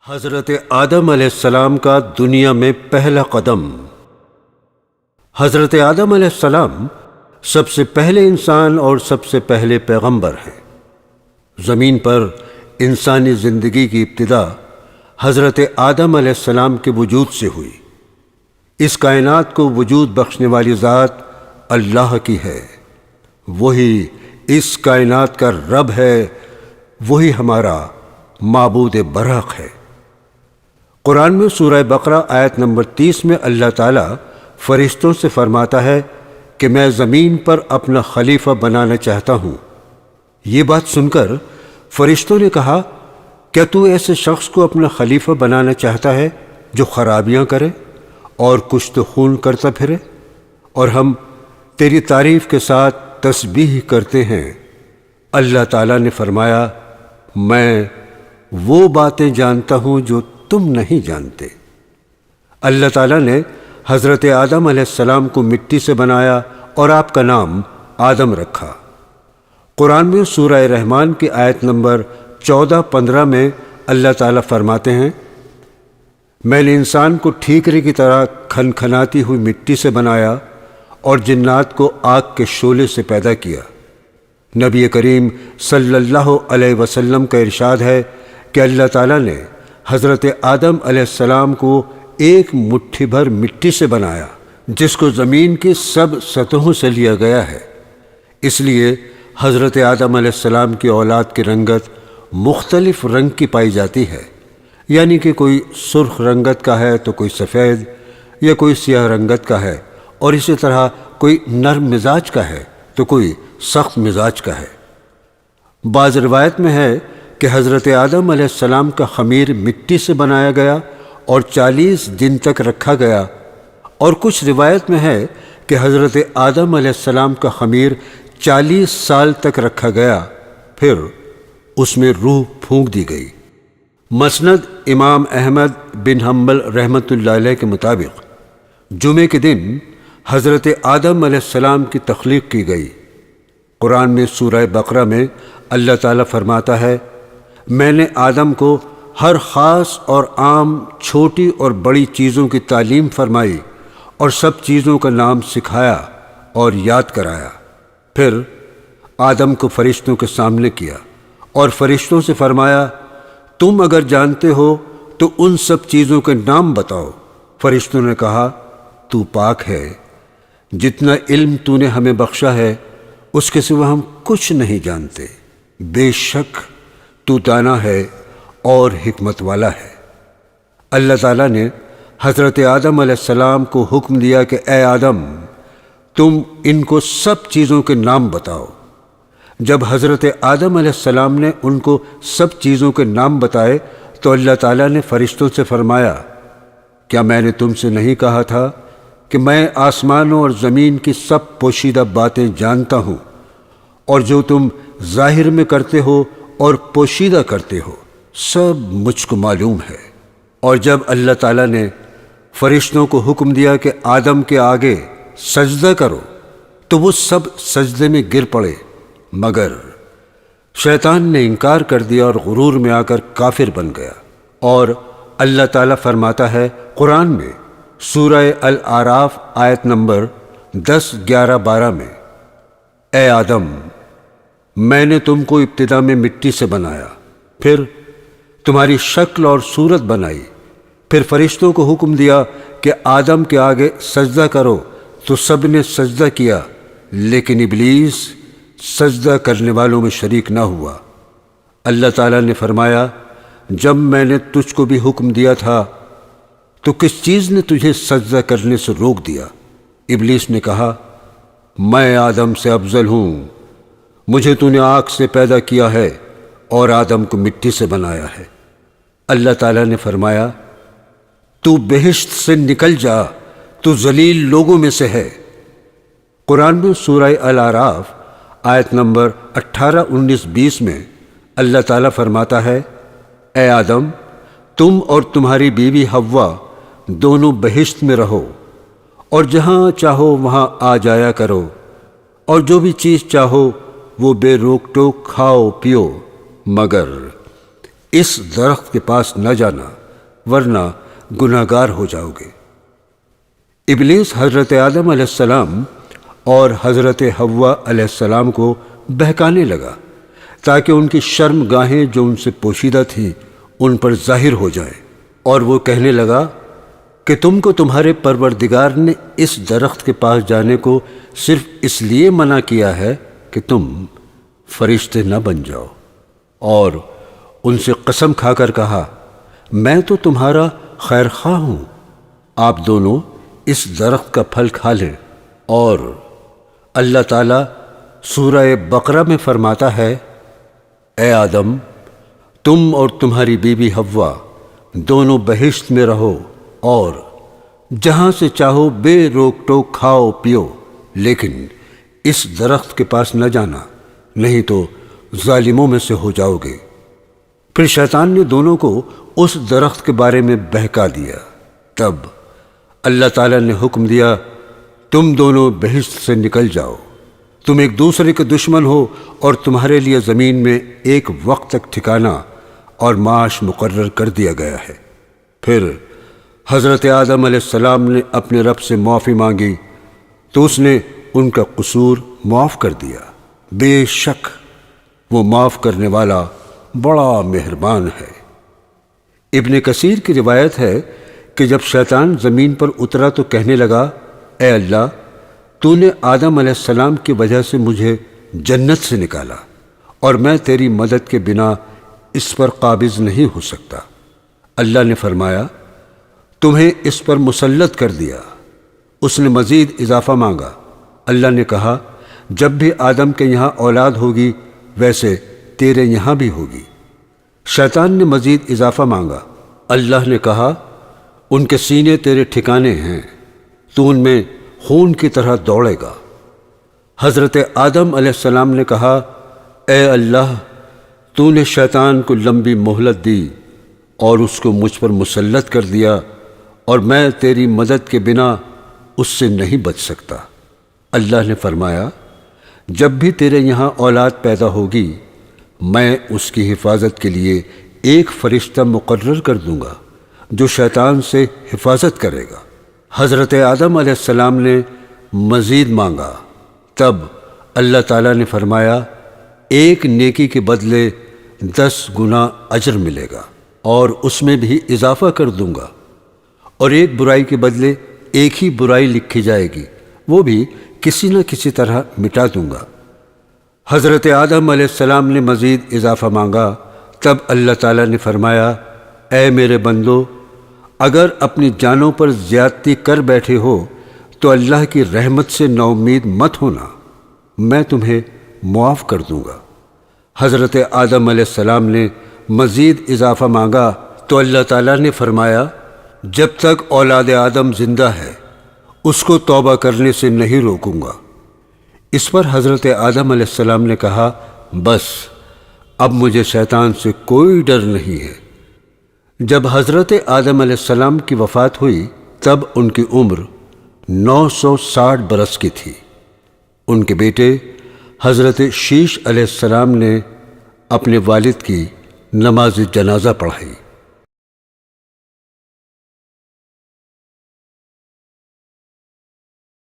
حضرت آدم علیہ السلام کا دنیا میں پہلا قدم۔ حضرت آدم علیہ السلام سب سے پہلے انسان اور سب سے پہلے پیغمبر ہیں۔ زمین پر انسانی زندگی کی ابتدا حضرت آدم علیہ السلام کے وجود سے ہوئی۔ اس کائنات کو وجود بخشنے والی ذات اللہ کی ہے، وہی اس کائنات کا رب ہے، وہی ہمارا معبود برحق ہے۔ قرآن میں سورہ بقرہ آیت نمبر 30 میں اللہ تعالیٰ فرشتوں سے فرماتا ہے کہ میں زمین پر اپنا خلیفہ بنانا چاہتا ہوں۔ یہ بات سن کر فرشتوں نے کہا، کیا تو ایسے شخص کو اپنا خلیفہ بنانا چاہتا ہے جو خرابیاں کرے اور کشت و خون کرتا پھرے؟ اور ہم تیری تعریف کے ساتھ تسبیح کرتے ہیں۔ اللہ تعالیٰ نے فرمایا، میں وہ باتیں جانتا ہوں جو تم نہیں جانتے۔ اللہ تعالیٰ نے حضرت آدم علیہ السلام کو مٹی سے بنایا اور آپ کا نام آدم رکھا۔ قرآن میں سورہ رحمان کی آیت نمبر 14-15 میں اللہ تعالیٰ فرماتے ہیں، میں نے انسان کو ٹھیکرے کی طرح کھنکھناتی ہوئی مٹی سے بنایا اور جنات کو آگ کے شعلے سے پیدا کیا۔ نبی کریم صلی اللہ علیہ وسلم کا ارشاد ہے کہ اللہ تعالیٰ نے حضرت آدم علیہ السلام کو ایک مٹھی بھر مٹی سے بنایا، جس کو زمین کی سب سطحوں سے لیا گیا ہے۔ اس لیے حضرت آدم علیہ السلام کی اولاد کی رنگت مختلف رنگ کی پائی جاتی ہے، یعنی کہ کوئی سرخ رنگت کا ہے تو کوئی سفید، یا کوئی سیاہ رنگت کا ہے، اور اسی طرح کوئی نرم مزاج کا ہے تو کوئی سخت مزاج کا ہے۔ بعض روایت میں ہے کہ حضرت آدم علیہ السلام کا خمیر مٹی سے بنایا گیا اور 40 دن تک رکھا گیا، اور کچھ روایت میں ہے کہ حضرت آدم علیہ السلام کا خمیر 40 سال تک رکھا گیا، پھر اس میں روح پھونک دی گئی۔ مسند امام احمد بن حنبل رحمۃ اللہ علیہ کے مطابق جمعے کے دن حضرت آدم علیہ السلام کی تخلیق کی گئی۔ قرآن میں سورہ بقرہ میں اللہ تعالیٰ فرماتا ہے، میں نے آدم کو ہر خاص اور عام، چھوٹی اور بڑی چیزوں کی تعلیم فرمائی اور سب چیزوں کا نام سکھایا اور یاد کرایا۔ پھر آدم کو فرشتوں کے سامنے کیا اور فرشتوں سے فرمایا، تم اگر جانتے ہو تو ان سب چیزوں کے نام بتاؤ۔ فرشتوں نے کہا، تو پاک ہے، جتنا علم تو نے ہمیں بخشا ہے اس کے سوا ہم کچھ نہیں جانتے، بے شک تو دانا ہے اور حکمت والا ہے۔ اللہ تعالیٰ نے حضرت آدم علیہ السلام کو حکم دیا کہ اے آدم، تم ان کو سب چیزوں کے نام بتاؤ۔ جب حضرت آدم علیہ السلام نے ان کو سب چیزوں کے نام بتائے تو اللہ تعالیٰ نے فرشتوں سے فرمایا، کیا میں نے تم سے نہیں کہا تھا کہ میں آسمانوں اور زمین کی سب پوشیدہ باتیں جانتا ہوں، اور جو تم ظاہر میں کرتے ہو اور پوشیدہ کرتے ہو سب مجھ کو معلوم ہے۔ اور جب اللہ تعالیٰ نے فرشتوں کو حکم دیا کہ آدم کے آگے سجدہ کرو تو وہ سب سجدے میں گر پڑے، مگر شیطان نے انکار کر دیا اور غرور میں آ کر کافر بن گیا۔ اور اللہ تعالیٰ فرماتا ہے قرآن میں سورہ الاعراف آیت نمبر 10، 11، 12 میں، اے آدم، میں نے تم کو ابتدا میں مٹی سے بنایا، پھر تمہاری شکل اور صورت بنائی، پھر فرشتوں کو حکم دیا کہ آدم کے آگے سجدہ کرو تو سب نے سجدہ کیا، لیکن ابلیس سجدہ کرنے والوں میں شریک نہ ہوا۔ اللہ تعالیٰ نے فرمایا، جب میں نے تجھ کو بھی حکم دیا تھا تو کس چیز نے تجھے سجدہ کرنے سے روک دیا؟ ابلیس نے کہا، میں آدم سے افضل ہوں، مجھے تو نے آگ سے پیدا کیا ہے اور آدم کو مٹی سے بنایا ہے۔ اللہ تعالیٰ نے فرمایا، تو بہشت سے نکل جا، تو ذلیل لوگوں میں سے ہے۔ قرآن میں سورہ الاعراف آیت نمبر 18، 19، 20 میں اللہ تعالیٰ فرماتا ہے، اے آدم، تم اور تمہاری بیوی حوا دونوں بہشت میں رہو، اور جہاں چاہو وہاں آ جایا کرو، اور جو بھی چیز چاہو وہ بے روک ٹوک کھاؤ پیو، مگر اس درخت کے پاس نہ جانا ورنہ گناہگار ہو جاؤ گے۔ ابلیس حضرت آدم علیہ السلام اور حضرت حوا علیہ السلام کو بہکانے لگا تاکہ ان کی شرم گاہیں جو ان سے پوشیدہ تھیں ان پر ظاہر ہو جائیں، اور وہ کہنے لگا کہ تم کو تمہارے پروردگار نے اس درخت کے پاس جانے کو صرف اس لیے منع کیا ہے کہ تم فرشتے نہ بن جاؤ، اور ان سے قسم کھا کر کہا میں تو تمہارا خیر خواہ ہوں، آپ دونوں اس درخت کا پھل کھا لیں۔ اور اللہ تعالیٰ سورہ بقرہ میں فرماتا ہے، اے آدم تم اور تمہاری بیوی حوا دونوں بہشت میں رہو اور جہاں سے چاہو بے روک ٹوک کھاؤ پیو، لیکن اس درخت کے پاس نہ جانا، نہیں تو ظالموں میں سے ہو جاؤ گے۔ پھر شیطان نے دونوں کو اس درخت کے بارے میں بہکا دیا۔ تب اللہ تعالیٰ نے حکم دیا تم دونوں بہشت سے نکل جاؤ، تم ایک دوسرے کے دشمن ہو اور تمہارے لیے زمین میں ایک وقت تک ٹھکانہ اور معاش مقرر کر دیا گیا ہے۔ پھر حضرت آدم علیہ السلام نے اپنے رب سے معافی مانگی تو اس نے ان کا قصور معاف کر دیا، بے شک وہ معاف کرنے والا بڑا مہربان ہے۔ ابن کثیر کی روایت ہے کہ جب شیطان زمین پر اترا تو کہنے لگا، اے اللہ تو نے آدم علیہ السلام کی وجہ سے مجھے جنت سے نکالا اور میں تیری مدد کے بنا اس پر قابض نہیں ہو سکتا۔ اللہ نے فرمایا تمہیں اس پر مسلط کر دیا۔ اس نے مزید اضافہ مانگا۔ اللہ نے کہا جب بھی آدم کے یہاں اولاد ہوگی ویسے تیرے یہاں بھی ہوگی۔ شیطان نے مزید اضافہ مانگا۔ اللہ نے کہا ان کے سینے تیرے ٹھکانے ہیں، تو ان میں خون کی طرح دوڑے گا۔ حضرت آدم علیہ السلام نے کہا اے اللہ تو نے شیطان کو لمبی مہلت دی اور اس کو مجھ پر مسلط کر دیا، اور میں تیری مدد کے بنا اس سے نہیں بچ سکتا۔ اللہ نے فرمایا جب بھی تیرے یہاں اولاد پیدا ہوگی میں اس کی حفاظت کے لیے ایک فرشتہ مقرر کر دوں گا جو شیطان سے حفاظت کرے گا۔ حضرت آدم علیہ السلام نے مزید مانگا، تب اللہ تعالیٰ نے فرمایا ایک نیکی کے بدلے 10 گنا اجر ملے گا اور اس میں بھی اضافہ کر دوں گا، اور ایک برائی کے بدلے ایک ہی برائی لکھی جائے گی، وہ بھی کسی نہ کسی طرح مٹا دوں گا۔ حضرت آدم علیہ السلام نے مزید اضافہ مانگا، تب اللہ تعالیٰ نے فرمایا اے میرے بندو اگر اپنی جانوں پر زیادتی کر بیٹھے ہو تو اللہ کی رحمت سے نا امید مت ہونا، میں تمہیں معاف کر دوں گا۔ حضرت آدم علیہ السلام نے مزید اضافہ مانگا تو اللہ تعالیٰ نے فرمایا جب تک اولاد آدم زندہ ہے اس کو توبہ کرنے سے نہیں روکوں گا۔ اس پر حضرت آدم علیہ السلام نے کہا بس اب مجھے شیطان سے کوئی ڈر نہیں ہے۔ جب حضرت آدم علیہ السلام کی وفات ہوئی تب ان کی عمر 960 برس کی تھی۔ ان کے بیٹے حضرت شیش علیہ السلام نے اپنے والد کی نماز جنازہ پڑھائی۔